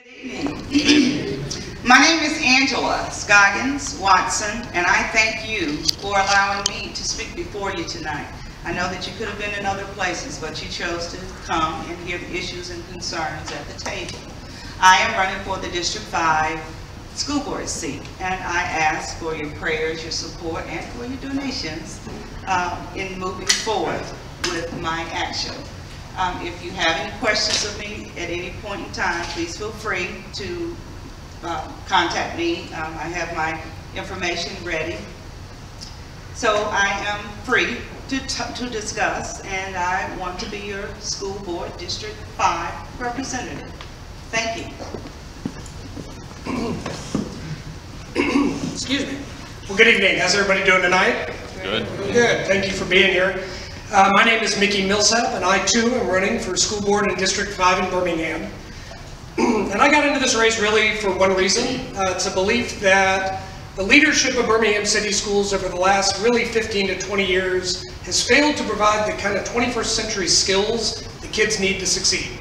Good evening. My name is Angela Scoggins-Watson, and I thank you for allowing me to speak before you tonight. I know that you could have been in other places, but you chose to come and hear the issues and concerns at the table. I am running for the District 5 school board seat, and I ask for your prayers, your support, and for your donations in moving forward with my action. If you have any questions of me at any point in time, please feel free to contact me. I have my information ready. So I am free to discuss, and I want to be your school board District 5 representative. Thank you. Excuse me. Well, good evening. How's everybody doing tonight? Good. Good. Thank you for being here. My name is Millsap, and I too am running for school board in District 5 in Birmingham. And I got into this race really for one reason. It's a belief that the leadership of Birmingham City Schools over the last really 15 to 20 years has failed to provide the kind of 21st century skills the kids need to succeed.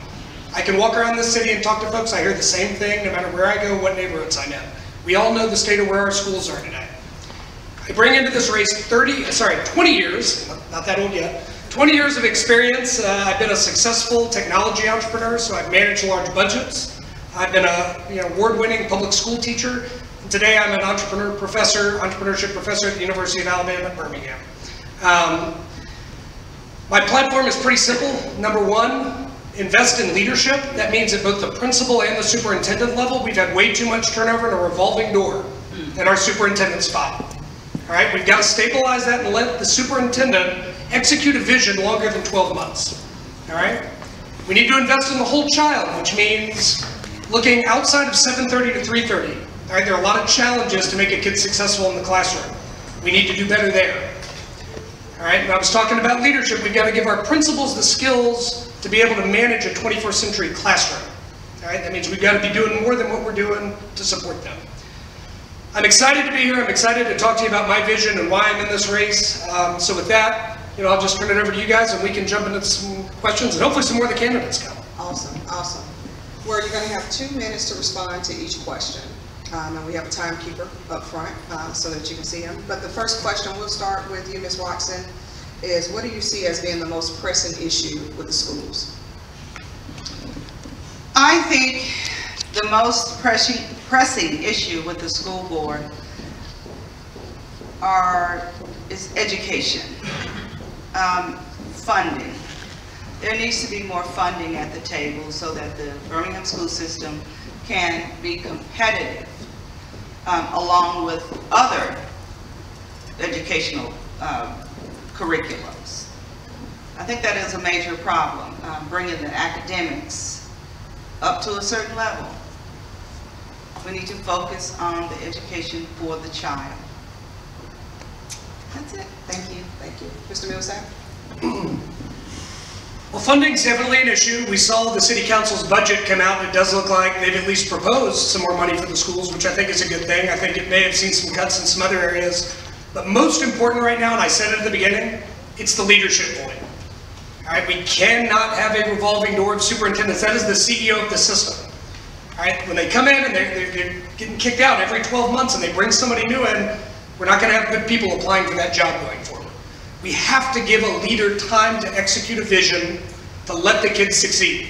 I can walk around this city and talk to folks. I hear the same thing no matter where I go, what neighborhoods I'm in. We all know the state of where our schools are today. I bring into this race 20 years, not that old yet, 20 years of experience. I've been a successful technology entrepreneur, so I've managed large budgets. I've been a award-winning public school teacher. And today I'm an entrepreneurship professor at the University of Alabama at Birmingham. My platform is pretty simple. Number one, invest in leadership. That means at both the principal and the superintendent level, we've had way too much turnover and a revolving door in our superintendent spot. All right, we've got to stabilize that and let the superintendent execute a vision longer than 12 months. All right, we need to invest in the whole child, which means looking outside of 7:30 to 3:30. All right, there are a lot of challenges to make a kid successful in the classroom. We need to do better there. All right, and I was talking about leadership. We've got to give our principals the skills to be able to manage a 21st century classroom. All right, that means we've got to be doing more than what we're doing to support them. I'm excited to be here. I'm excited to talk to you about my vision and why I'm in this race. So with that, I'll just turn it over to you guys and we can jump into some questions and hopefully some more of the candidates come. Awesome, awesome. Well, you're going to have 2 minutes to respond to each question. And we have a timekeeper up front so that you can see him. But the first question, we'll start with you, Ms. Watson, is what do you see as being the most pressing issue with the schools? I think the most pressing issue with the school board is education, funding. There needs to be more funding at the table so that the Birmingham school system can be competitive along with other educational curriculums. I think that is a major problem, bringing the academics up to a certain level. We need to focus on the education for the child. That's it. Thank you. Thank you. Mr. Millsap? Well, funding's definitely an issue. We saw the city council's budget come out, and it does look like they've at least proposed some more money for the schools, which I think is a good thing. I think it may have seen some cuts in some other areas. But most important right now, and I said it at the beginning, it's the leadership point. All right, we cannot have a revolving door of superintendents. That is the CEO of the system. All right, when they come in and they're getting kicked out every 12 months and they bring somebody new in, we're not going to have good people applying for that job going forward. We have to give a leader time to execute a vision to let the kids succeed.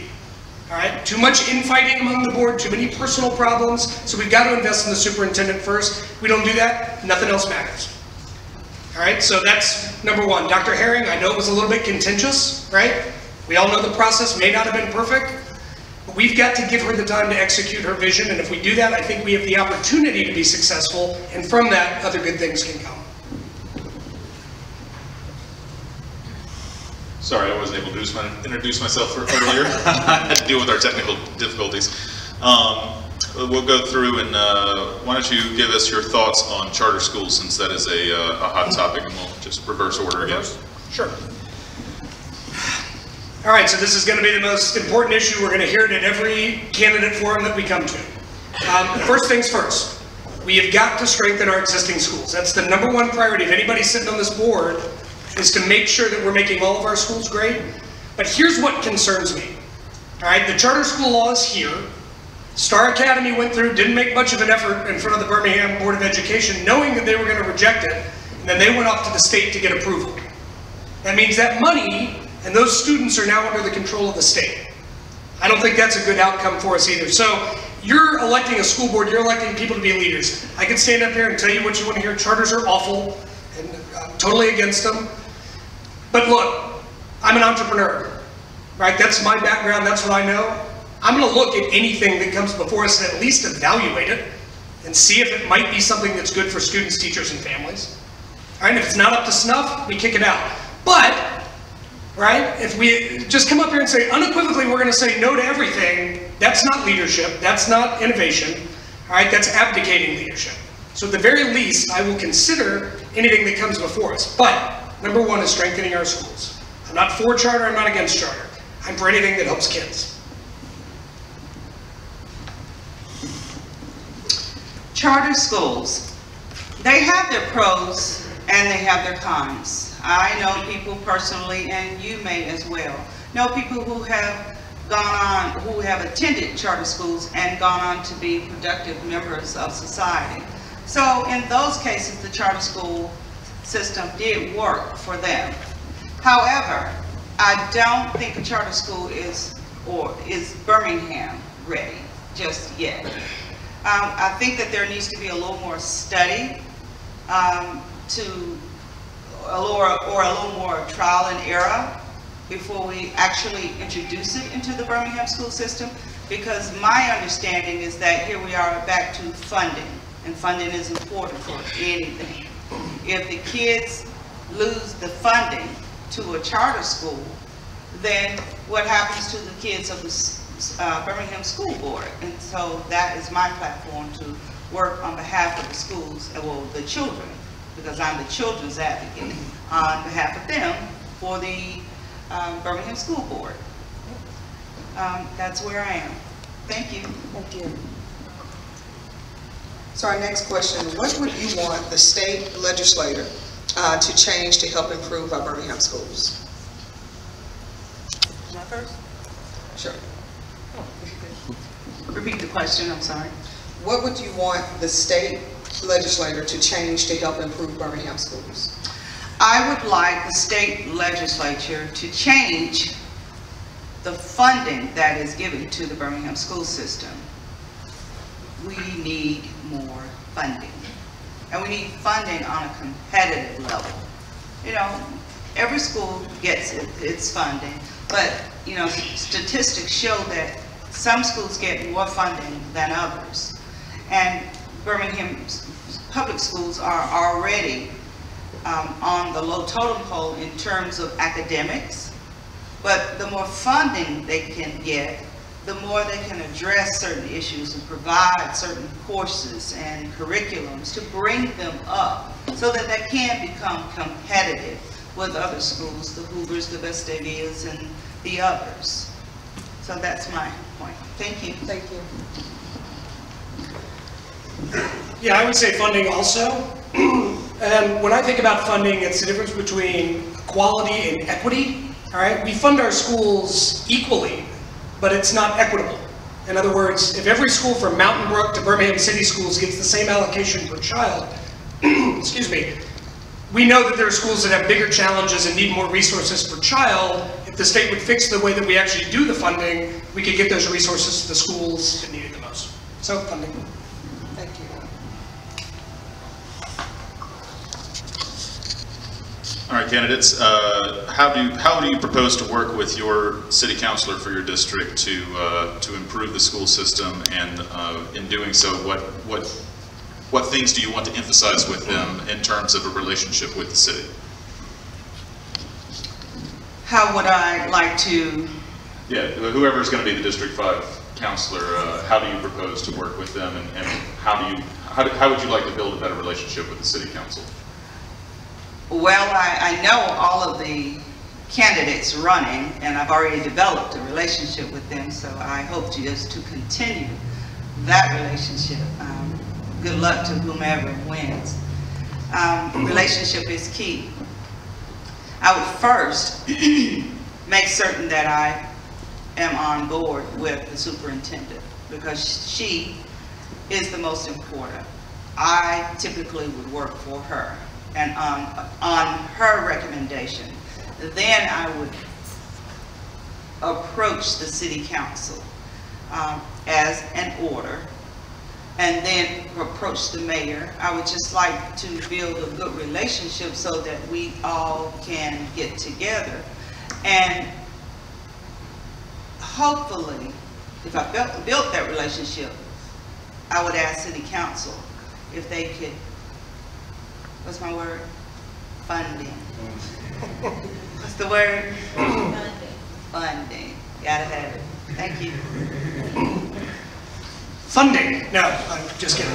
All right, too much infighting among the board, too many personal problems, so we've got to invest in the superintendent first. If we don't do that, nothing else matters. All right, so that's number one. Dr. Herring, I know it was a little bit contentious, right? We all know the process may not have been perfect, but we've got to give her the time to execute her vision, and if we do that, I think we have the opportunity to be successful, and from that, other good things can come. Sorry, I wasn't able to introduce myself earlier. I had to deal with our technical difficulties. We'll go through and why don't you give us your thoughts on charter schools, since that is a hot topic, and we'll just reverse order again. Sure. All right, so this is going to be the most important issue. We're going to hear it at every candidate forum that we come to. First things first, we have got to strengthen our existing schools. That's the number one priority. If anybody's sitting on this board, is to make sure that we're making all of our schools great. But here's what concerns me. All right, the charter school law is here. Star Academy went through, didn't make much of an effort in front of the Birmingham Board of Education, knowing that they were going to reject it, and then they went off to the state to get approval. That means that money and those students are now under the control of the state. I don't think that's a good outcome for us either. So you're electing a school board, you're electing people to be leaders. I can stand up here and tell you what you want to hear. Charters are awful, and I'm totally against them. But look, I'm an entrepreneur, right? That's my background, that's what I know. I'm going to look at anything that comes before us and at least evaluate it and see if it might be something that's good for students, teachers, and families. All right, if it's not up to snuff, we kick it out. But, right, if we just come up here and say unequivocally we're going to say no to everything, that's not leadership, that's not innovation, all right, that's abdicating leadership. So at the very least, I will consider anything that comes before us. But number one is strengthening our schools. I'm not for charter, I'm not against charter. I'm for anything that helps kids. Charter schools, they have their pros and they have their cons. I know people personally, and you may as well, know people who have who have attended charter schools and gone on to be productive members of society. So in those cases, the charter school system did work for them. However, I don't think a charter school is Birmingham ready just yet. I think that there needs to be a little more study or a little more trial and error before we actually introduce it into the Birmingham school system, because my understanding is that here we are back to funding, and funding is important for anything. If the kids lose the funding to a charter school, then what happens to the kids of the Birmingham School Board? And so that is my platform, to work on behalf of the schools, well, the children, because I'm the children's advocate, on behalf of them for the Birmingham School Board. That's where I am. Thank you. Thank you. So our next question, what would you want the state legislator to change to help improve our Birmingham schools? Am I first? Sure. Repeat the question, I'm sorry. What would you want the state legislator to change to help improve Birmingham schools? I would like the state legislature to change the funding that is given to the Birmingham school system. We need more funding. And we need funding on a competitive level. You know, every school gets its funding, but you know, statistics show that some schools get more funding than others. And Birmingham's public schools are already on the low totem pole in terms of academics, but the more funding they can get, the more they can address certain issues and provide certain courses and curriculums to bring them up so that they can become competitive with other schools, the Hoovers, the Vestavias, and the others. So that's my point. Thank you. Thank you. Yeah, I would say funding also. And when I think about funding, it's the difference between quality and equity. All right, we fund our schools equally, but it's not equitable. In other words, if every school from Mountain Brook to Birmingham City Schools gets the same allocation per child, excuse me, we know that there are schools that have bigger challenges and need more resources per child. If the state would fix the way that we actually do the funding, we could get those resources to the schools that need it the most. So, funding. Thank you. All right, candidates, how do you propose to work with your city councilor for your district to improve the school system, and in doing so, what things do you want to emphasize with them in terms of a relationship with the city? How would I like to? Yeah, whoever's going to be the District 5 councilor, how do you propose to work with them, and how would you like to build a better relationship with the city council? Well, I know all of the candidates running, and I've already developed a relationship with them, so I hope to continue that relationship. Good luck to whomever wins. Relationship is key. I would first make certain that I am on board with the superintendent. because she is the most important. I typically would work for her, and on her recommendation, then I would approach the city council as an order, and then approach the mayor. I would just like to build a good relationship so that we all can get together. And hopefully, if I built that relationship, I would ask city council if they could, what's my word? Funding. What's the word? Funding. Funding. Gotta have it. Thank you. Funding. No, I'm just kidding.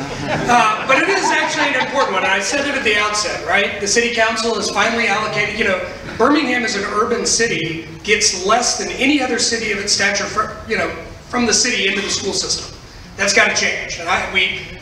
But it is actually an important one. I said it at the outset, right? The city council is finally allocated. You know, Birmingham is an urban city, gets less than any other city of its stature, from the city into the school system. That's got to change. And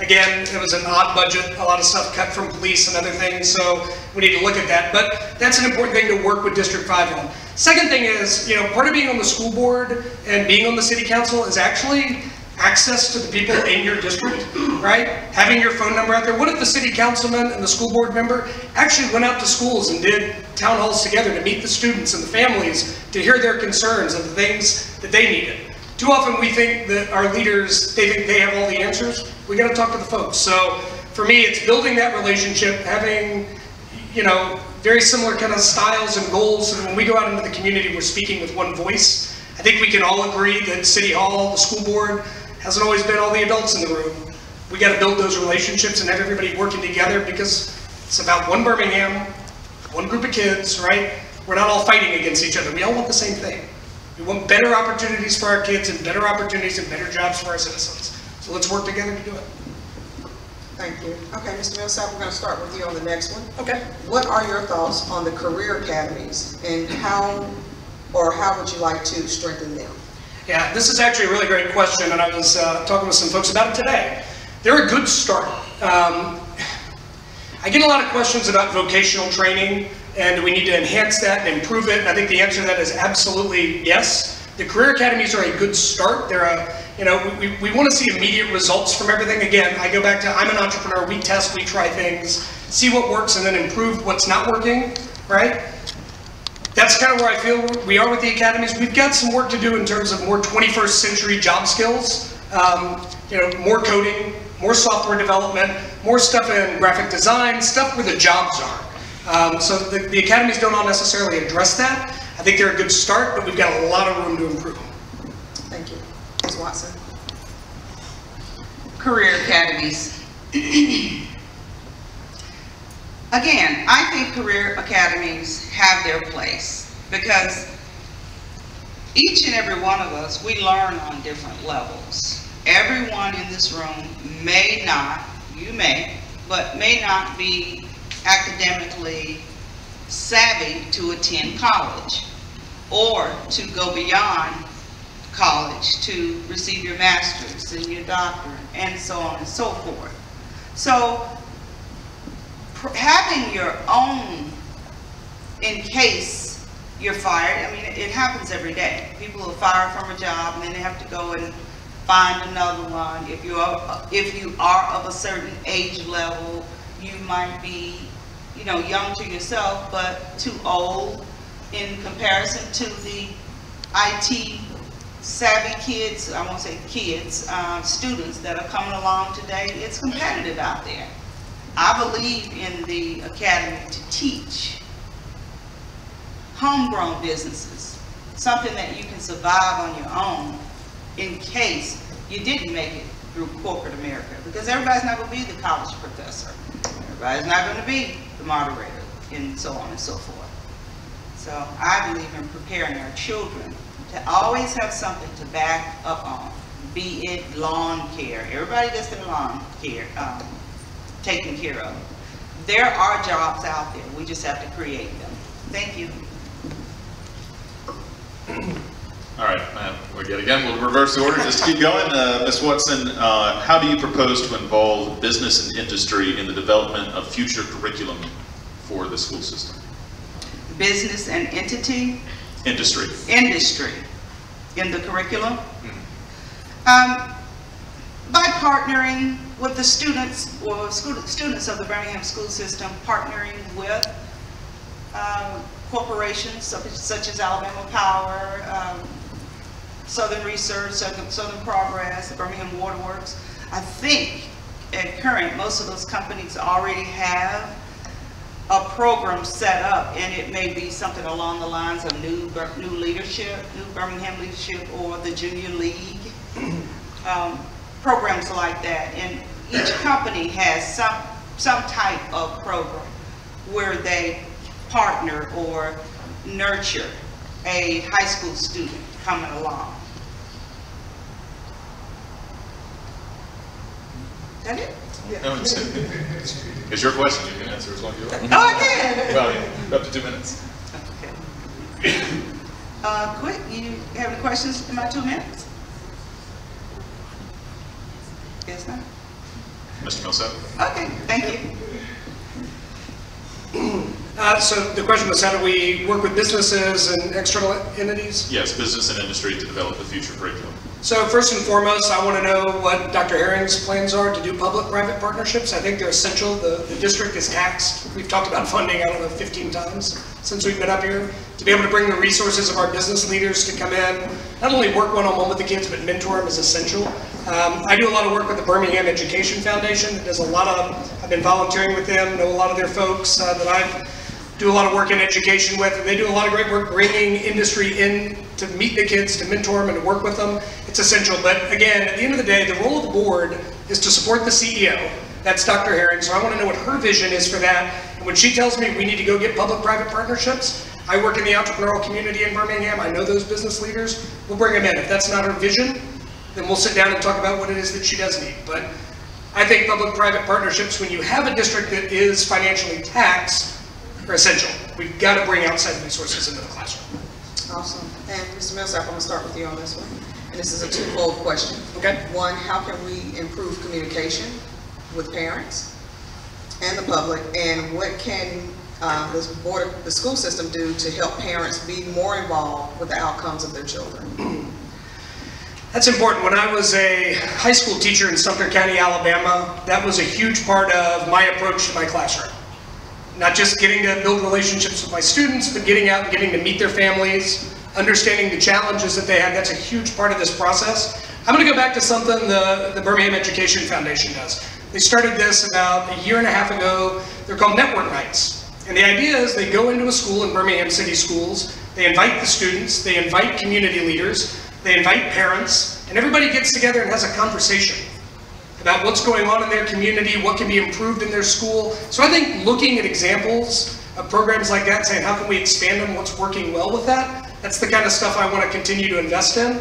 again, it was an odd budget, a lot of stuff cut from police and other things, so we need to look at that. But that's an important thing to work with District 5 on. Second thing is, part of being on the school board and being on the city council is actually access to the people in your district, right? Having your phone number out there. What if the city councilman and the school board member actually went out to schools and did town halls together to meet the students and the families to hear their concerns and the things that they needed? Too often we think that our leaders, they think they have all the answers. We got to talk to the folks. So for me, it's building that relationship, having, very similar kind of styles and goals. And when we go out into the community, we're speaking with one voice. I think we can all agree that City Hall, the school board, hasn't always been all the adults in the room. We got to build those relationships and have everybody working together, because it's about one Birmingham, one group of kids, right? We're not all fighting against each other. We all want the same thing. We want better opportunities for our kids and better opportunities and better jobs for our citizens. So let's work together to do it. Thank you. Okay, Mr. Millsap, we're going to start with you on the next one. Okay. What are your thoughts on the career academies, and how would you like to strengthen them? Yeah, this is actually a really great question, and I was talking with some folks about it today. They're a good start. I get a lot of questions about vocational training, and do we need to enhance that and improve it? And I think the answer to that is absolutely yes. The career academies are a good start. They're we want to see immediate results from everything. Again, I go back to, I'm an entrepreneur. We test, we try things, see what works, and then improve what's not working, right? That's kind of where I feel we are with the academies. We've got some work to do in terms of more 21st century job skills. More coding, more software development, more stuff in graphic design, stuff where the jobs are. So the academies don't all necessarily address that. I think they're a good start, but we've got a lot of room to improve. Thank you. Ms. Watson. Career academies. Again, I think career academies have their place, because each and every one of us, we learn on different levels. Everyone in this room may not, you may, but may not be academically savvy to attend college or to go beyond college to receive your master's and your doctorate and so on and so forth. So having your own, in case you're fired, I mean, it happens every day. People are fired from a job and then they have to go and find another one. If you are of a certain age level, you might be, young to yourself, but too old in comparison to the IT savvy kids, I won't say kids, students that are coming along today. It's competitive out there. I believe in the academy to teach homegrown businesses, something that you can survive on your own in case you didn't make it through corporate America, because everybody's not going to be the college professor. Everybody's not going to be the moderator, and so on and so forth. So I believe in preparing our children to always have something to back up on, be it lawn care. Everybody gets their lawn care taken care of. There are jobs out there. We just have to create them. Thank you. All right, we'll reverse the order, just keep going. Ms. Watson, how do you propose to involve business and industry in the development of future curriculum for the school system? Business and entity? Industry. Industry in the curriculum? Mm-hmm. by partnering with the students, or students of the Birmingham school system, partnering with corporations such as Alabama Power, Southern Research, Southern Progress, the Birmingham Waterworks. I think at current, most of those companies already have a program set up, and it may be something along the lines of new leadership, new Birmingham leadership, or the junior league, programs like that. And each company has some type of program where they partner or nurture a high school student coming along. Is that it? No, it's your question. You can answer as long as you like. Oh, I can. Well, yeah, up to 2 minutes. Okay. Quick, you have any questions in my 2 minutes? Yes, ma'am. Mr. Millsap. Okay, thank you. So the question was, how do we work with businesses and external entities? Yes, business and industry to develop the future curriculum. So first and foremost, I want to know what Dr. Herring's plans are to do public-private partnerships. I think they're essential. The district is taxed. We've talked about funding, I don't know, 15 times since we've been up here. To be able to bring the resources of our business leaders to come in, not only work one-on-one with the kids, but mentor them is essential. I do a lot of work with the Birmingham Education Foundation. It does a lot of, I've been volunteering with them, know a lot of their folks that I do a lot of work in education with, and they do a lot of great work bringing industry in to meet the kids, to mentor them, and to work with them. It's essential. But again, at the end of the day, the role of the board is to support the CEO. That's Dr. Herring, so I want to know what her vision is for that. And when she tells me we need to go get public-private partnerships, I work in the entrepreneurial community in Birmingham. I know those business leaders. We'll bring them in. If that's not her vision, then we'll sit down and talk about what it is that she does need. But I think public-private partnerships, when you have a district that is financially taxed, are essential. We've got to bring outside resources into the classroom. Awesome. And Mr. Millsap, I'm going to start with you on this one. And this is a twofold question. Okay. One, how can we improve communication with parents and the public? And what can the school system do to help parents be more involved with the outcomes of their children? That's important. When I was a high school teacher in Sumter County, Alabama, that was a huge part of my approach to my classroom. Not just getting to build relationships with my students, but getting out and getting to meet their families, understanding the challenges that they have. That's a huge part of this process. I'm going to go back to something the Birmingham Education Foundation does. They started this about 1.5 years ago. They're called Network Nights. And the idea is they go into a school in Birmingham City Schools, they invite the students, they invite community leaders, they invite parents, and everybody gets together and has a conversation about what's going on in their community, what can be improved in their school. So I think looking at examples of programs like that, saying how can we expand them, what's working well with that, that's the kind of stuff I want to continue to invest in.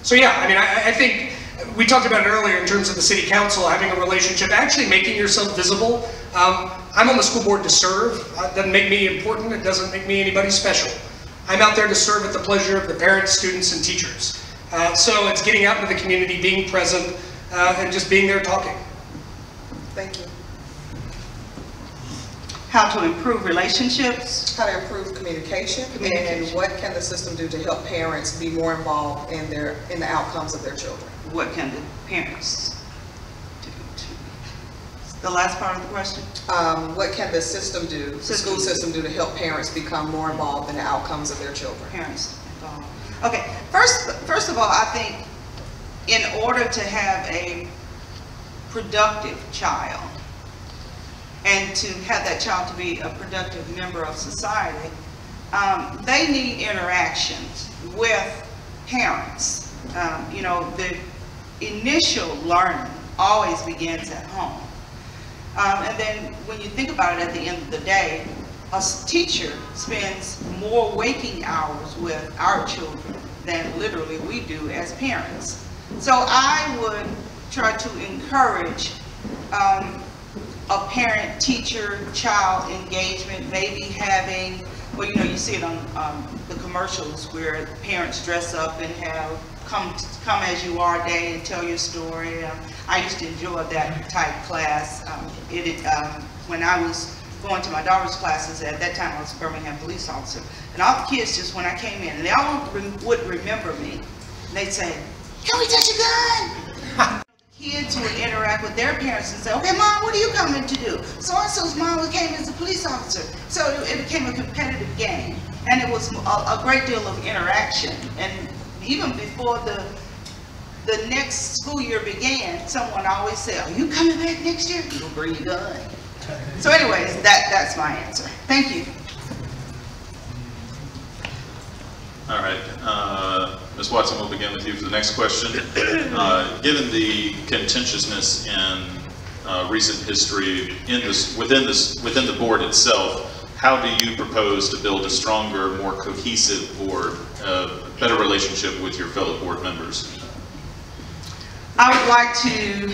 So yeah, I mean, I think we talked about it earlier in terms of the city council having a relationship, actually making yourself visible. I'm on the school board to serve. It doesn't make me important, it doesn't make me anybody special. I'm out there to serve at the pleasure of the parents, students, and teachers. So it's getting out into the community, being present, and just being there talking. Thank you. How to improve relationships. How to improve communication, and what can the system do to help parents be more involved in the outcomes of their children? What can the parents do the last part of the question? What can the system do, the school system do to help parents become more involved in the outcomes of their children? Parents involved. Okay, first of all, I think in order to have a productive child and to have that child to be a productive member of society, they need interactions with parents. You know, the initial learning always begins at home. And then when you think about it, at the end of the day, a teacher spends more waking hours with our children than literally we do as parents. So I would try to encourage a parent, teacher, child engagement, maybe having, well, you know, you see it on the commercials where parents dress up and have come as you are day and tell your story. I used to enjoy that type class. When I was going to my daughter's classes, at that time I was a Birmingham police officer, and all the kids just, when I came in, and they all would remember me, and they'd say, "Can we touch a gun?" Kids would interact with their parents and say, okay, Mom, what are you coming to do? So-and-so's mom came as a police officer. So it became a competitive game. And it was a great deal of interaction. And even before the next school year began, someone always said, are you coming back next year? You'll bring your gun. So anyways, that's my answer. Thank you. All right, Ms. Watson, we'll begin with you for the next question. Given the contentiousness in recent history within the board itself, how do you propose to build a stronger, more cohesive board, better relationship with your fellow board members? I would like to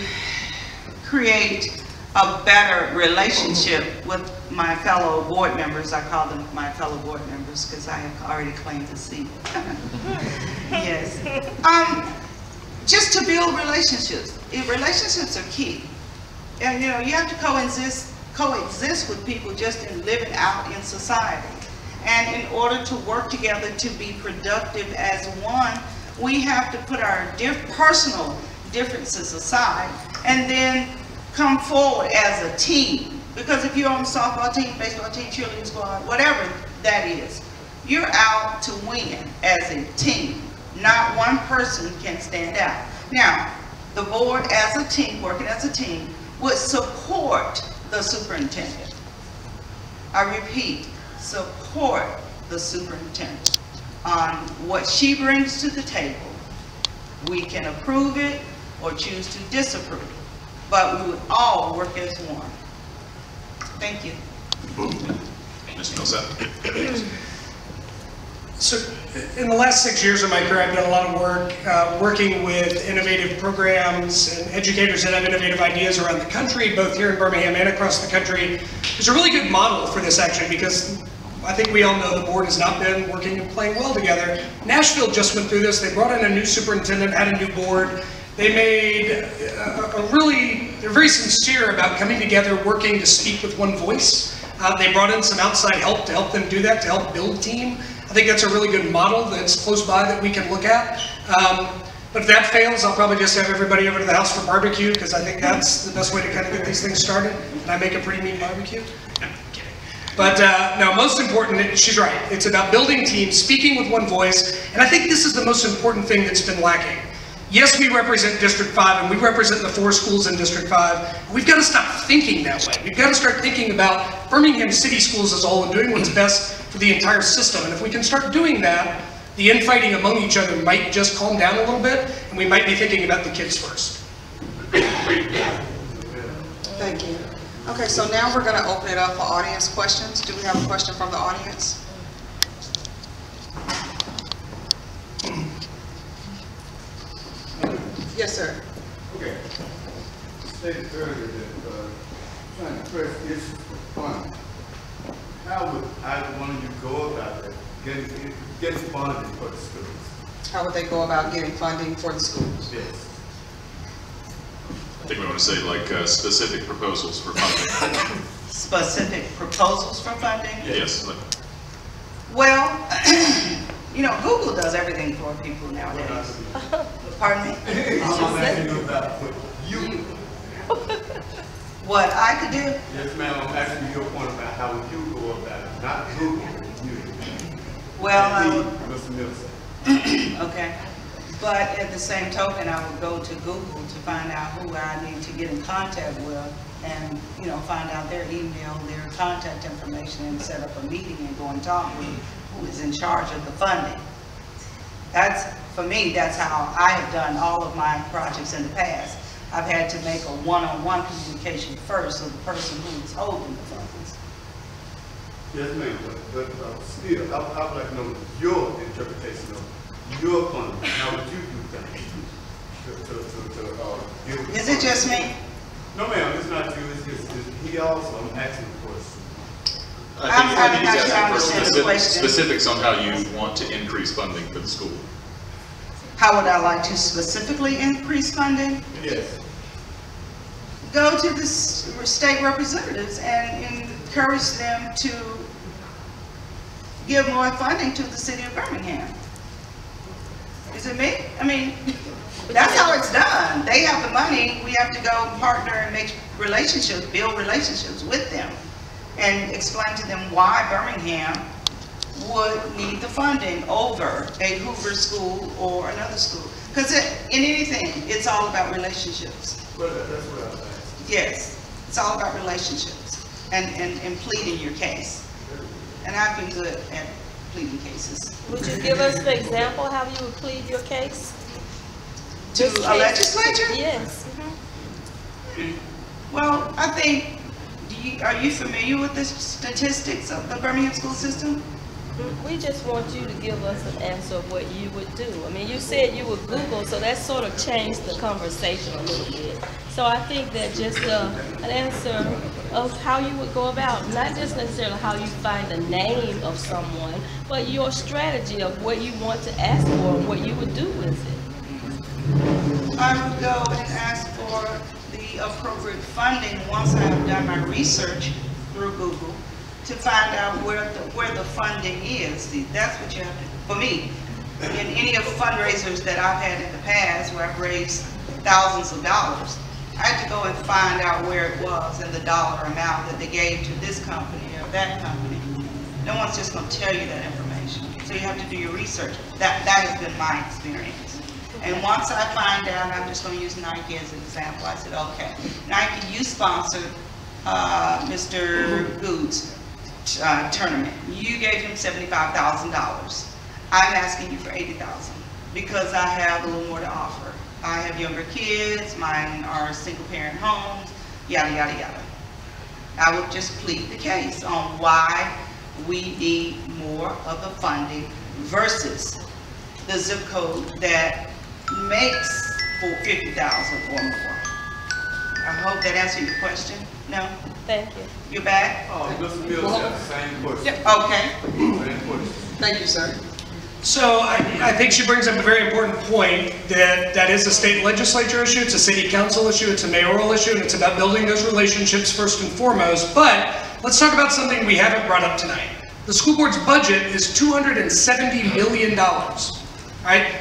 create a better relationship with my fellow board members. I call them my fellow board members because I have already claimed a seat. Yes. Just to build relationships. Relationships are key. And you know, you have to coexist with people just in living out in society. And in order to work together to be productive as one, we have to put our personal differences aside and then come forward as a team. Because if you're on the softball team, baseball team, cheerleading squad, whatever that is, you're out to win as a team. Not one person can stand out. Now, the board as a team, working as a team, would support the superintendent. I repeat, support the superintendent on what she brings to the table. We can approve it or choose to disapprove, but we would all work as one. Thank you. Mr. Millsap. So in the last 6 years of my career, I've done a lot of work working with innovative programs and educators that have innovative ideas around the country, both here in Birmingham and across the country. There's a really good model for this actually, because I think we all know the board has not been working and playing well together. Nashville just went through this. They brought in a new superintendent, had a new board. They made they're very sincere about coming together, working to speak with one voice. They brought in some outside help to help them do that, to help build team. I think that's a really good model that's close by that we can look at. But if that fails, I'll probably just have everybody over to the house for barbecue, because I think that's the best way to kind of get these things started. And I make a pretty mean barbecue. No, I'm kidding. But no, most important, she's right. It's about building teams, speaking with one voice. And I think this is the most important thing that's been lacking. Yes, we represent District 5, and we represent the 4 schools in District 5. We've got to stop thinking that way. We've got to start thinking about Birmingham City Schools as a whole and doing what's best for the entire system. And if we can start doing that, the infighting among each other might just calm down a little bit, and we might be thinking about the kids first. Thank you. Okay, so now we're going to open it up for audience questions. Do we have a question from the audience? Yes, sir. Okay. You stated earlier that trying to press issues for funding. How would either one of you go about that, getting funding for the schools? How would they go about getting funding for the schools? Yes. I think we want to say like specific proposals for funding. Specific proposals for funding? Yes. Well, you know, Google does everything for people nowadays. Pardon me? I'm asking you about what you do. What I could do? Yes, ma'am, I'm asking you your point about how you go about it, not Google, you. Well, Mr. Millsap. okay. But at the same token, I would go to Google to find out who I need to get in contact with and, you know, find out their email, their contact information, and set up a meeting and go and talk with who is in charge of the funding. For me, that's how I have done all of my projects in the past. I've had to make a one-on-one communication first with the person who is holding the funds. Yes, ma'am, but still, I would like to know your interpretation of your funding. How would you do things to deal with Is it just me? No, ma'am, it's not you. It's he also. I'm asking a question. I think he's I'm not asking sure I for understand the question. specifics on how you want to increase funding for the school. How would I like to specifically increase funding? Yes. Go to the state representatives and encourage them to give more funding to the city of Birmingham. Is it me? I mean, That's how it's done. They have the money, we have to go partner and make relationships, build relationships with them, and explain to them why Birmingham would need the funding over a Hoover school or another school. Because in anything, it's all about relationships. Well, that's what I was asking. Yes, it's all about relationships and pleading your case. And I've been good at pleading cases. Would you give us an example how you would plead your case? To a legislature? Yes. Well, I think, are you familiar with the statistics of the Birmingham school system? We just want you to give us an answer of what you would do. I mean, you said you would Google, so that sort of changed the conversation a little bit. So I think that just an answer of how you would go about, not just necessarily how you find the name of someone, but your strategy of what you want to ask for and what you would do with it. I would go and ask for the appropriate funding once I have done my research through Google to find out where the funding is. See, that's what you have to, for me, in any of fundraisers that I've had in the past where I've raised thousands of dollars, I had to go and find out where it was and the dollar amount that they gave to this company or that company. No one's just going to tell you that information. So you have to do your research. That has been my experience. And once I find out, I'm just going to use Nike as an example. I said, okay, Nike, you sponsored Mr. Good's tournament. You gave him $75,000. I'm asking you for $80,000 because I have a little more to offer. I have younger kids, mine are single parent homes, yada, yada, yada. I would just plead the case on why we need more of the funding versus the zip code that makes for $50,000 or more. I hope that answered your question. No? Thank you. You're back? Oh, Mr. Millsap, same question. Yeah, okay. Same question. Thank you, sir. So I think she brings up a very important point that is a state legislature issue, it's a city council issue, it's a mayoral issue, and it's about building those relationships first and foremost. But let's talk about something we haven't brought up tonight. The school board's budget is $270 million, right?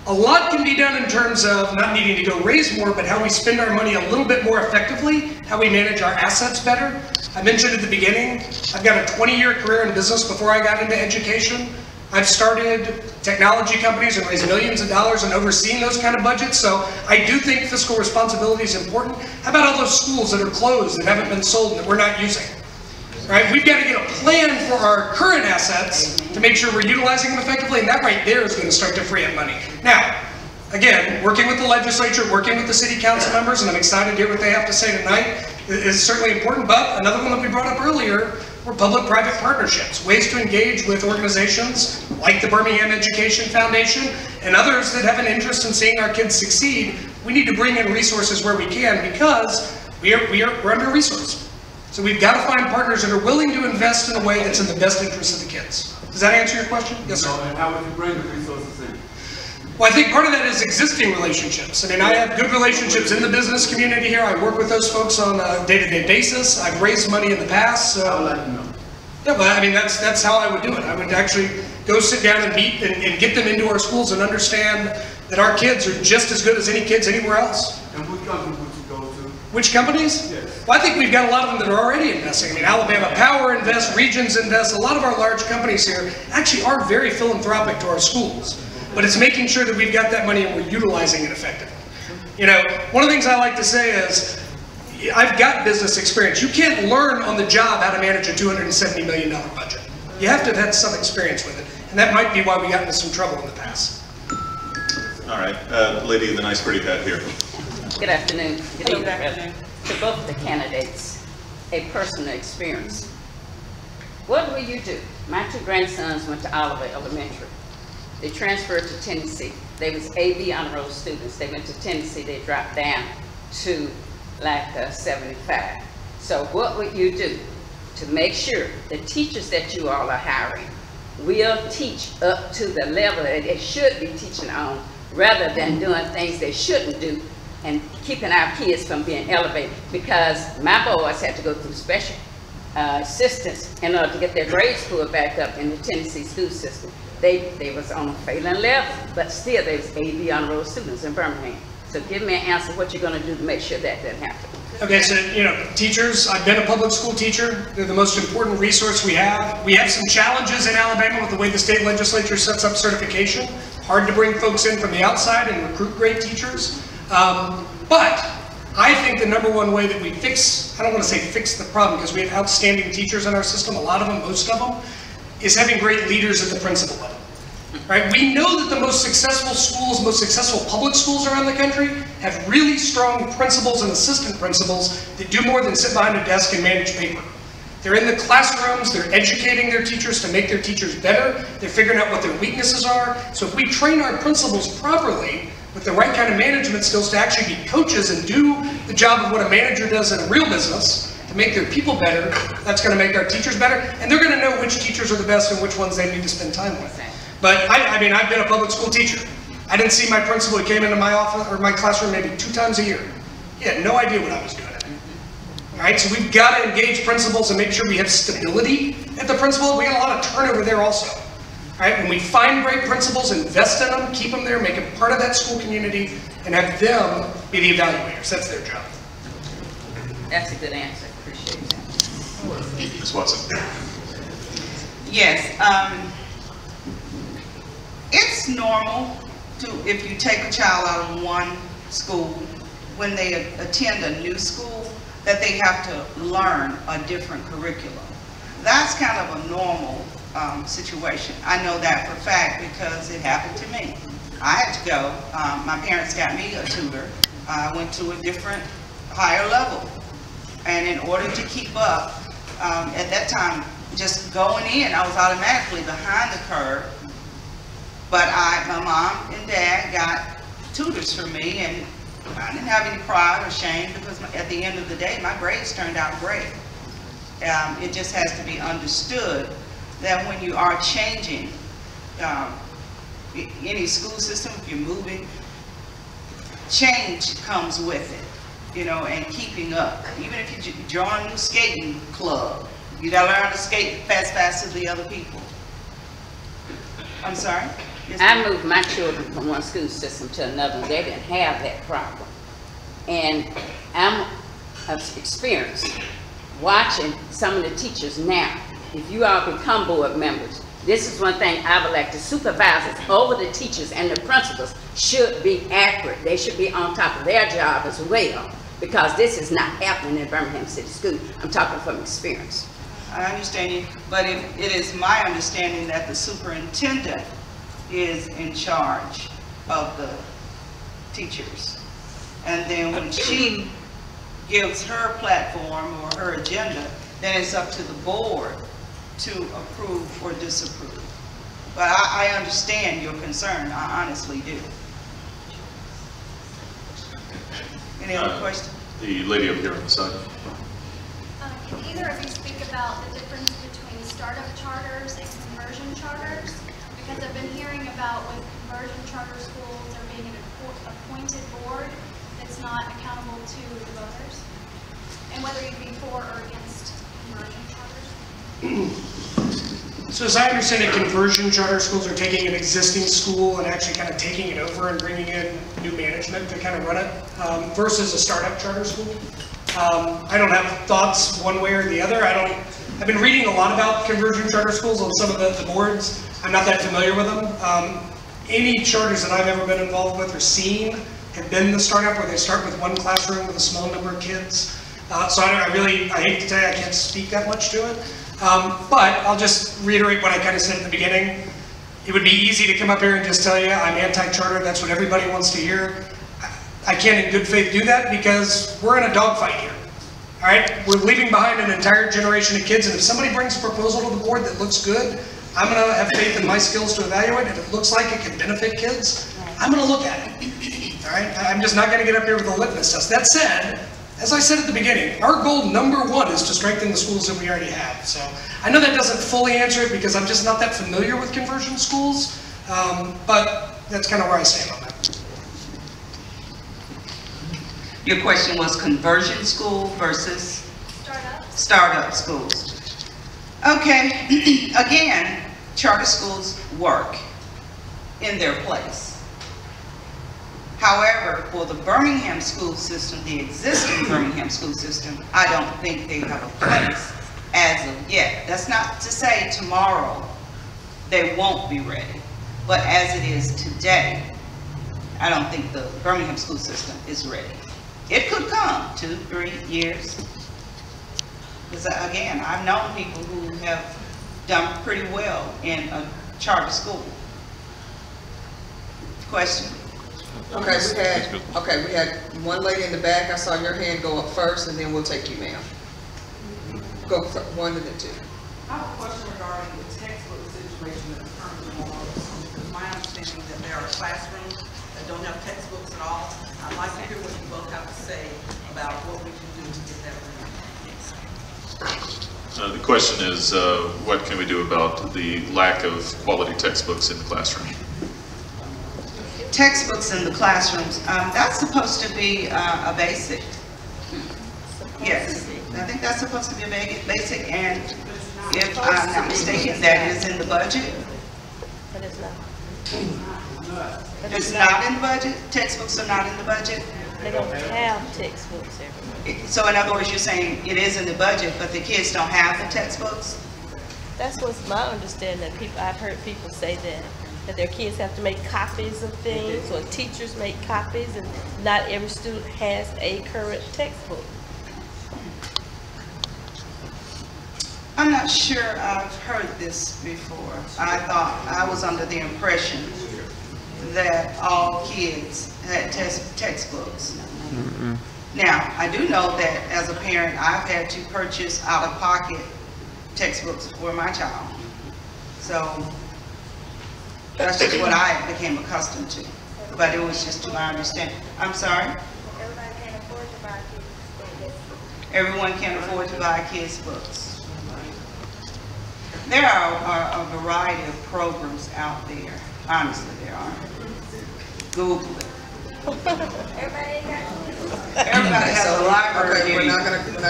A lot can be done in terms of not needing to go raise more, but how we spend our money a little bit more effectively, how we manage our assets better. I mentioned at the beginning, I've got a 20-year career in business before I got into education. I've started technology companies and raised millions of dollars and overseen those kind of budgets, so I do think fiscal responsibility is important. How about all those schools that are closed, that haven't been sold, that we're not using? Right? We've got to get a plan for our current assets to make sure we're utilizing them effectively, and that right there is going to start to free up money. Now, again, working with the legislature, working with the city council members, and I'm excited to hear what they have to say tonight, is certainly important, but another one that we brought up earlier were public-private partnerships, ways to engage with organizations like the Birmingham Education Foundation and others that have an interest in seeing our kids succeed. We need to bring in resources where we can because we're under-resourced. So we've got to find partners that are willing to invest in a way that's in the best interest of the kids. Does that answer your question? Yes, sir. And how would you bring the resources in? Well, I think part of that is existing relationships. I mean, I have good relationships in the business community here. I work with those folks on a day-to-day basis. I've raised money in the past. So. I would like to know. Yeah, but I mean, that's how I would do it. I would actually go sit down and meet and get them into our schools and understand that our kids are just as good as any kids anywhere else. And which company would you go to? Which companies? Yes. Well, I think we've got a lot of them that are already investing. I mean, Alabama Power invests, Regions invest. A lot of our large companies here actually are very philanthropic to our schools. But it's making sure that we've got that money and we're utilizing it effectively. You know, one of the things I like to say is, I've got business experience. You can't learn on the job how to manage a $270 million budget. You have to have had some experience with it. And that might be why we got into some trouble in the past. All right, lady in the nice pretty hat here. Good afternoon. Hello, good afternoon. To both the candidates, a personal experience. What will you do? My two grandsons went to Oliver Elementary. They transferred to Tennessee. They was AB honor roll students. They went to Tennessee. They dropped down to like 75. So what would you do to make sure the teachers that you all are hiring will teach up to the level that they should be teaching on, rather than doing things they shouldn't do and keeping our kids from being elevated? Because my boys had to go through special assistance in order to get their grades pulled back up in the Tennessee school system. They was on a failing level, but still they was AV honor roll students in Birmingham. So give me an answer what you're going to do to make sure that doesn't happen. Okay, so, you know, teachers, I've been a public school teacher. They're the most important resource we have. We have some challenges in Alabama with the way the state legislature sets up certification. Hard to bring folks in from the outside and recruit great teachers. But I think the #1 way that we fix, I don't want to say fix the problem, because we have outstanding teachers in our system, a lot of them, most of them, is having great leaders at the principal level. Right? We know that the most successful schools, most successful public schools around the country have really strong principals and assistant principals that do more than sit behind a desk and manage paper. They're in the classrooms, they're educating their teachers to make their teachers better, they're figuring out what their weaknesses are. So if we train our principals properly with the right kind of management skills to actually be coaches and do the job of what a manager does in a real business, to make their people better, that's going to make our teachers better, and they're going to know which teachers are the best and which ones they need to spend time with. But I mean, I've been a public school teacher. I didn't see my principal. He came into my office or my classroom maybe 2 times a year. He had no idea what I was doing. All right, so we've got to engage principals and make sure we have stability at the principal. We got a lot of turnover there also. All right, when we find great principals, invest in them, keep them there, make them part of that school community, and have them be the evaluators. That's their job. That's a good answer. Appreciate that. Ms. Watson. Yes, it's normal to, if you take a child out of one school, when they attend a new school, that they have to learn a different curriculum. That's kind of a normal situation. I know that for a fact because it happened to me. I had to go. My parents got me a tutor. I went to a different, higher level. And in order to keep up, at that time, just going in, I was automatically behind the curve. But my mom and dad got tutors for me, and I didn't have any pride or shame because at the end of the day, my grades turned out great. It just has to be understood that when you are changing any school system, if you're moving, change comes with it, you know, and keeping up. Even if you join a new skating club, you gotta learn to skate fast as the other people. I'm sorry? Yes, I moved my children from one school system to another, and they didn't have that problem. And I'm experienced watching some of the teachers now. If you all become board members, this is one thing I would like. The supervisors over the teachers and the principals should be accurate. They should be on top of their job as well, because this is not happening in Birmingham City School. I'm talking from experience. I understand you, but it is my understanding that the superintendent is in charge of the teachers. And then when she gives her platform or her agenda, then it's up to the board to approve or disapprove. But I understand your concern, I honestly do. Any other questions? The lady over here on the side. Can either of you speak about the difference between startup charters and conversion charters? Because I've been hearing about with conversion charter schools there being an appointed board that's not accountable to the voters, and whether you'd be for or against conversion charters. So as I understand it, conversion charter schools are taking an existing school and actually kind of taking it over and bringing in new management to kind of run it, versus a startup charter school. I don't have thoughts one way or the other. I've been reading a lot about conversion charter schools on some of the boards. I'm not that familiar with them. Any charters that I've ever been involved with or seen have been the startup where they start with one classroom with a small number of kids. So I hate to tell you, I can't speak that much to it. But I'll just reiterate what I kind of said at the beginning. It would be easy to come up here and just tell you I'm anti-charter. That's what everybody wants to hear. I can't in good faith do that because we're in a dogfight here. All right, we're leaving behind an entire generation of kids, and if somebody brings a proposal to the board that looks good, I'm going to have faith in my skills to evaluate it. If it looks like it can benefit kids, I'm going to look at it. All right, I'm just not going to get up here with a litmus test. That said, as I said at the beginning, our goal #1 is to strengthen the schools that we already have. So I know that doesn't fully answer it because I'm just not that familiar with conversion schools, but that's kind of where I stand on that. Your question was conversion school versus Startups. startup schools. Okay, again, charter schools work in their place. However, for the Birmingham school system, the existing Birmingham school system, I don't think they have a place as of yet. That's not to say tomorrow they won't be ready, but as it is today, I don't think the Birmingham school system is ready. It could come 2, 3 years. Because again, I've known people who have done pretty well in a charter school. Question? Okay, we had one lady in the back. I saw your hand go up first, and then we'll take you, ma'am. Go for one and then two. I have a question regarding the textbook situation that's currently going on. Because my understanding is that there are classrooms that don't have textbooks at all. I'd like to hear what you both have to say about what we can do to get that removed. The question is, what can we do about the lack of quality textbooks in the classroom? Textbooks in the classrooms, that's supposed to be a basic. Yes, I think that's supposed to be a basic, and if I'm not mistaken, that is in the budget. But it's not. It's not in the budget? Textbooks are not in the budget? They don't have textbooks everywhere. So in other words, you're saying it is in the budget, but the kids don't have the textbooks? That's what's my understanding, that people, I've heard people say that their kids have to make copies of things, or teachers make copies, and not every student has a current textbook. I'm not sure I've heard this before. I thought, I was under the impression that all kids had textbooks. Now, I do know that as a parent, I've had to purchase out-of-pocket textbooks for my child. So that's just what I became accustomed to. But it was just to my understanding. I'm sorry? Everybody can't afford to buy kids books. Everyone can't afford to buy kids' books. There are a variety of programs out there. Honestly, there are. Google it. Everybody has a library. Okay, we're not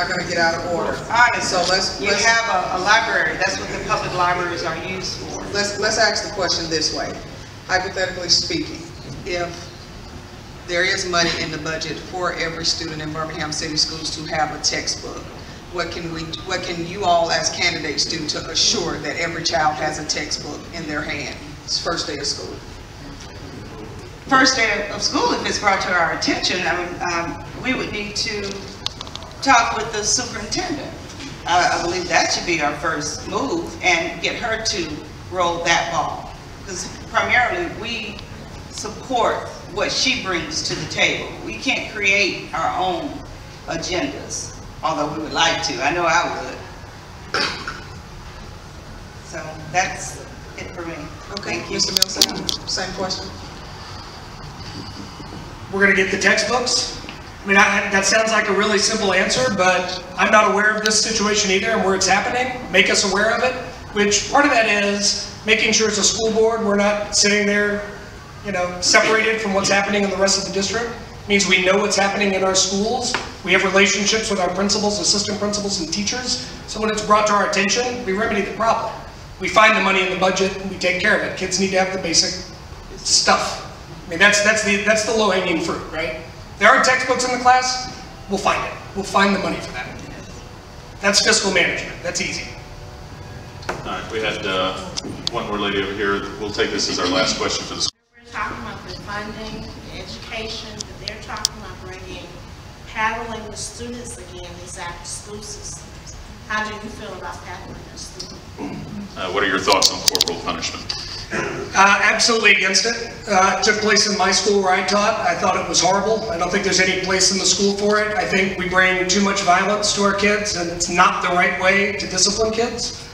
gonna get out of order. Honestly, So let's have a library. That's what the public libraries are used for. Let's ask the question this way. Hypothetically speaking, if there is money in the budget for every student in Birmingham City Schools to have a textbook, what can you all as candidates do to assure that every child has a textbook in their hand? It's first day of school. First day of school, if it's brought to our attention, we would need to talk with the superintendent. I believe that should be our first move, and get her to roll that ball. Because primarily we support what she brings to the table. We can't create our own agendas, although we would like to. I know I would. So that's it for me. Okay, Mr. Millsap, same question. We're going to get the textbooks. I mean, that sounds like a really simple answer, but I'm not aware of this situation either and where it's happening. Make us aware of it, which part of that is making sure as a school board we're not sitting there, separated from what's happening in the rest of the district. It means we know what's happening in our schools. We have relationships with our principals, assistant principals, and teachers. So when it's brought to our attention, we remedy the problem. We find the money in the budget and we take care of it. Kids need to have the basic stuff. I mean, that's the low-hanging fruit, right? There are textbooks in the class, we'll find it. We'll find the money for that. That's fiscal management. That's easy. All right, we had one more lady over here. We'll take this as our last question for the school. We're talking about the funding, the education, but they're talking about paddling the students again, these after-school systems. How do you feel about paddling the students? What are your thoughts on corporal punishment? Absolutely against it. It took place in my school where I taught. I thought it was horrible. I don't think there's any place in the school for it. I think we bring too much violence to our kids, and it's not the right way to discipline kids.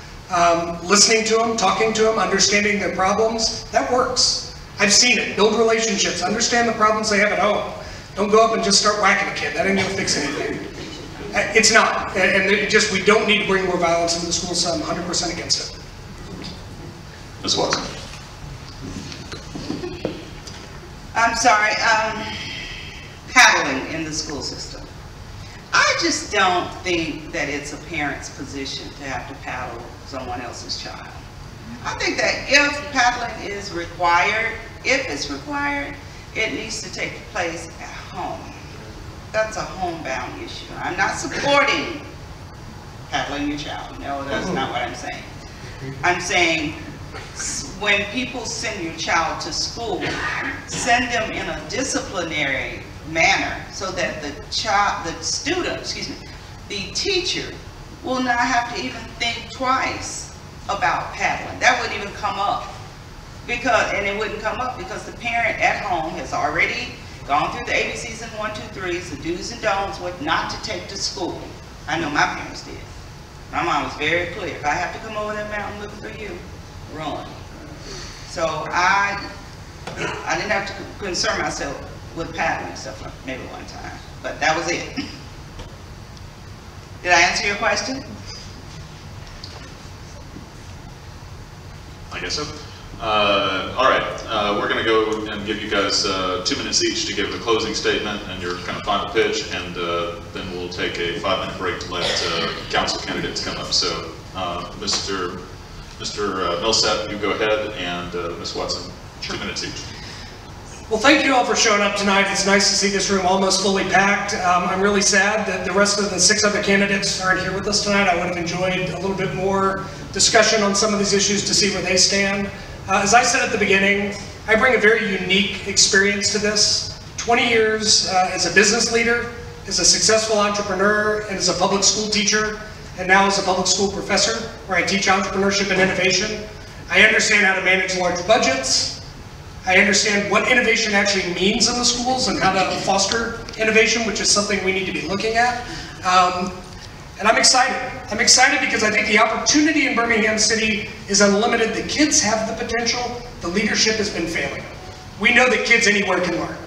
Listening to them, talking to them, understanding their problems, that works. I've seen it. Build relationships. Understand the problems they have at home. Don't go up and just start whacking a kid. That ain't going to fix anything. It's not. And we don't need to bring more violence into the school, so I'm 100% against it. Ms. Watson. I'm sorry, paddling in the school system. I just don't think that it's a parent's position to have to paddle someone else's child. I think that if paddling is required, if it's required, it needs to take place at home. That's a homebound issue. I'm not supporting paddling your child. No, that's not what I'm saying. I'm saying when people send your child to school, send them in a disciplinary manner so that the teacher will not have to even think twice about paddling. That wouldn't even come up. And it wouldn't come up because the parent at home has already gone through the ABCs and 1, 2, 3s, the do's and don'ts, what not to take to school. I know my parents did. My mom was very clear. If I have to come over that mountain looking for you, run. So I didn't have to concern myself with paddling stuff maybe one time, but that was it. Did I answer your question? I guess so. All right, we're going to go and give you guys 2 minutes each to give a closing statement and your kind of final pitch, and then we'll take a 5-minute break to let council candidates come up. So, Mr. Millsap, you go ahead, and Ms. Watson, 2 minutes each. Well, thank you all for showing up tonight. It's nice to see this room almost fully packed. I'm really sad that the rest of the 6 other candidates aren't here with us tonight. I would have enjoyed a little bit more discussion on some of these issues to see where they stand. As I said at the beginning, I bring a very unique experience to this. 20 years as a business leader, as a successful entrepreneur, and as a public school teacher, and now as a public school professor, where I teach entrepreneurship and innovation. I understand how to manage large budgets. I understand what innovation actually means in the schools and how to foster innovation, which is something we need to be looking at. And I'm excited. I'm excited because I think the opportunity in Birmingham City is unlimited. The kids have the potential. The leadership has been failing. We know that kids anywhere can learn.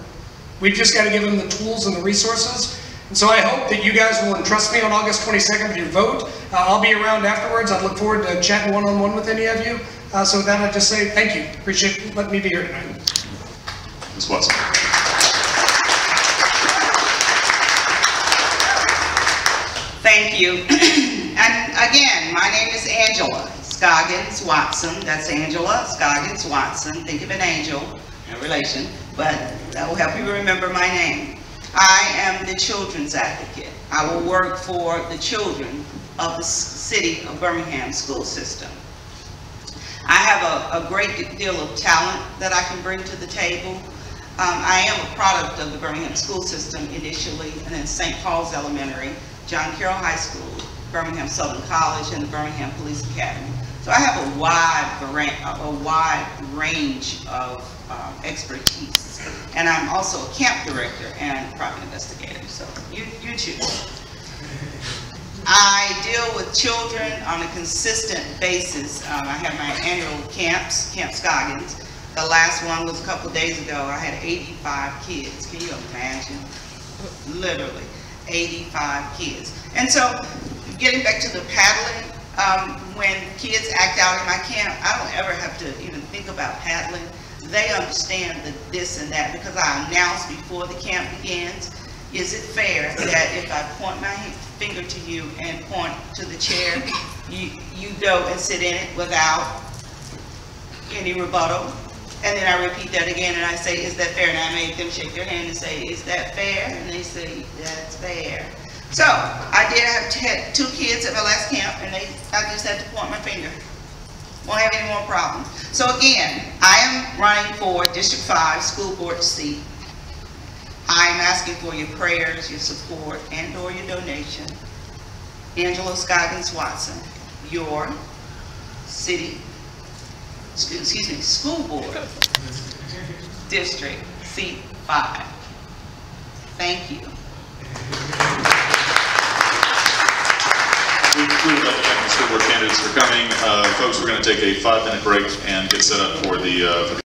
We've just got to give them the tools and the resources. And so I hope that you guys will entrust me on August 22nd with your vote. I'll be around afterwards. I look forward to chatting one-on-one with any of you. So with that, I just say thank you. Appreciate you letting me be here tonight. Ms. Watson. Thank you. And again, my name is Angela Scoggins-Watson. That's Angela Scoggins-Watson. Think of an angel, no relation, but that will help you remember my name. I am the children's advocate. I will work for the children of the city of Birmingham school system. I have a great deal of talent that I can bring to the table. I am a product of the Birmingham school system initially, and then St. Paul's Elementary, John Carroll High School, Birmingham Southern College, and the Birmingham Police Academy. So I have a wide range of expertise. And I'm also a camp director and private investigator, so you choose. I deal with children on a consistent basis. I have my annual camps, Camp Scoggins. The last one was a couple of days ago. I had 85 kids. Can you imagine? Literally, 85 kids. And so, getting back to the paddling, when kids act out in my camp, I don't ever have to even think about paddling. They understand the this and that because I announce before the camp begins. Is it fair that if I point my finger to you and point to the chair, you go and sit in it without any rebuttal? And then I repeat that again and I say, is that fair? And I make them shake their hand and say, is that fair? And they say, that's fair. So I did have 2 kids at my last camp, and I just had to point my finger. Won't have any more problems. So again, I am running for District 5 school board seat. I'm asking for your prayers, your support, and or your donation. Angela Scoggins-Watson, your school board, District Seat 5. Thank you. We would like to thank the school board candidates for coming. Folks, we're going to take a 5-minute break and get set up for the